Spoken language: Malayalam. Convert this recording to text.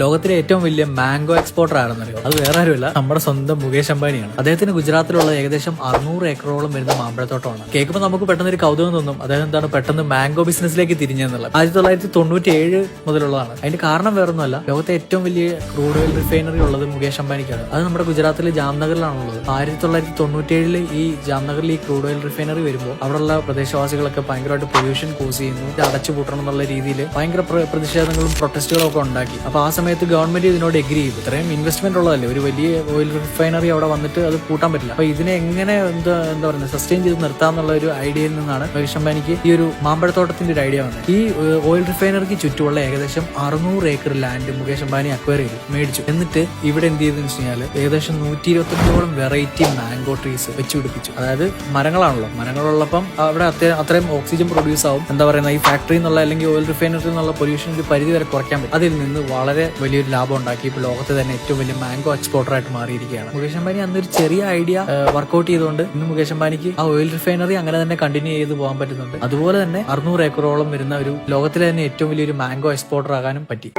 ലോകത്തിലെ ഏറ്റവും വലിയ മാംഗോ എക്സ്പോർട്ടർ ആണെന്നറിയോ? അത് വേറെ ആരുമല്ല, നമ്മുടെ സ്വന്തം മുകേഷ് അംബാനിയാണ്. അദ്ദേഹത്തിന് ഗുജറാത്തിലുള്ള ഏകദേശം 600 ഏക്കറോളം വരുന്ന മാമ്പഴത്തോട്ടമാണ്. കേൾക്കുമ്പോൾ നമുക്ക് പെട്ടെന്ന് ഒരു കൗതുകം തോന്നും, അദ്ദേഹം എന്താണ് പെട്ടെന്ന് മാംഗോ ബിസിനസ്സിലേക്ക് തിരിഞ്ഞെന്നുള്ളത്. 1997 മുതലുള്ളതാണ്. അതിന്റെ കാരണം വേറൊന്നുമല്ല, ലോകത്തെ ഏറ്റവും വലിയ ക്രൂഡ് ഓയിൽ റിഫൈനറി ഉള്ളത് മുകേഷ് അംബാനിക്കാണ്. അത് നമ്മുടെ ഗുജറാത്തിലെ ജാംനഗറിലാണുള്ളത്. 1997 ഈ ജാംനഗറിൽ ഈ ക്രൂഡ് ഓയിൽ റിഫൈനറി വരുമ്പോൾ അവിടെയുള്ള പ്രദേശവാസികളൊക്കെ ഭയങ്കരമായിട്ട് പൊല്യൂഷൻ കോസ് ചെയ്യുന്നു, അടച്ചുപൂട്ടണം എന്നുള്ള രീതിയിൽ ഭയങ്കര പ്രതിഷേധങ്ങളും പ്രൊട്ടസ്റ്റുകളും ഒക്കെ ഉണ്ടാക്കി. അപ്പൊ ആ സമയത്ത് ഗവൺമെന്റ് ഇതിനോട് എഗ്രി ചെയ്തു. ഇത്രയും ഇൻവെസ്റ്റ്മെന്റ് ഉള്ളതല്ലേ, ഒരു വലിയ ഓയിൽ റിഫൈനറി അവിടെ വന്നിട്ട് അത് പൂട്ടാൻ പറ്റില്ല. അപ്പൊ ഇതിനെ എങ്ങനെ എന്താ പറയുന്നത് സസ്റ്റെയിൻ ചെയ്ത് നിർത്താന്നുള്ള ഒരു ഐഡിയയിൽ നിന്നാണ് മുകേഷ് അംബാനിക്ക് ഈ ഒരു മാമ്പഴത്തോട്ടത്തിന്റെ ഒരു ഐഡിയ വന്നത്. ഈ ഓയിൽ റിഫൈനറിക്ക് ചുറ്റുമുള്ള ഏകദേശം 600 acre land Mukesh Ambani acquire ചെയ്തു, മേടിച്ചു. എന്നിട്ട് ഇവിടെ എന്ത് ചെയ്തെന്ന് വെച്ച് കഴിഞ്ഞാൽ ഏകദേശം 125ഓളം വെറൈറ്റി മാംഗോ ട്രീസ് വെച്ചുപിടിപ്പിച്ചു. അതായത് മരങ്ങളാണല്ലോ, മരങ്ങളുള്ളപ്പം അവിടെ അത്രയും ഓക്സിജൻ പ്രൊഡ്യൂസ് ആവും. എന്താ പറയുന്നത്, ഈ ഫാക്ടറി എന്നുള്ള അല്ലെങ്കിൽ ഓയിൽ റിഫൈനറി എന്നുള്ള പൊല്യൂഷൻ ഒരു പരിധി വരെ കുറയ്ക്കാൻ പറ്റും. അതിൽ നിന്ന് വളരെ വലിയൊരു ലാഭം ഉണ്ടാക്കി ഇപ്പോൾ ലോകത്തെ തന്നെ ഏറ്റവും വലിയ മാംഗോ എക്സ്പോർട്ടർ ആയിട്ട് മാറിയിരിക്കുകയാണ് മുകേഷ് അംബാനി. അന്നൊരു ചെറിയ ഐഡിയ വർക്ക്ഔട്ട് ചെയ്തുകൊണ്ട് ഇന്ന് മുകേഷ് അംബാനിക്ക് ആ ഓയിൽ റിഫൈനറി അങ്ങനെ തന്നെ കണ്ടിന്യൂ ചെയ്ത് പോകാൻ പറ്റുന്നുണ്ട്. അതുപോലെ തന്നെ 600 ഏക്കറോളം വരുന്ന ഒരു ലോകത്തിലെ തന്നെ ഏറ്റവും വലിയൊരു മാംഗോ എക്സ്പോർട്ടർ ആകാനും പറ്റി.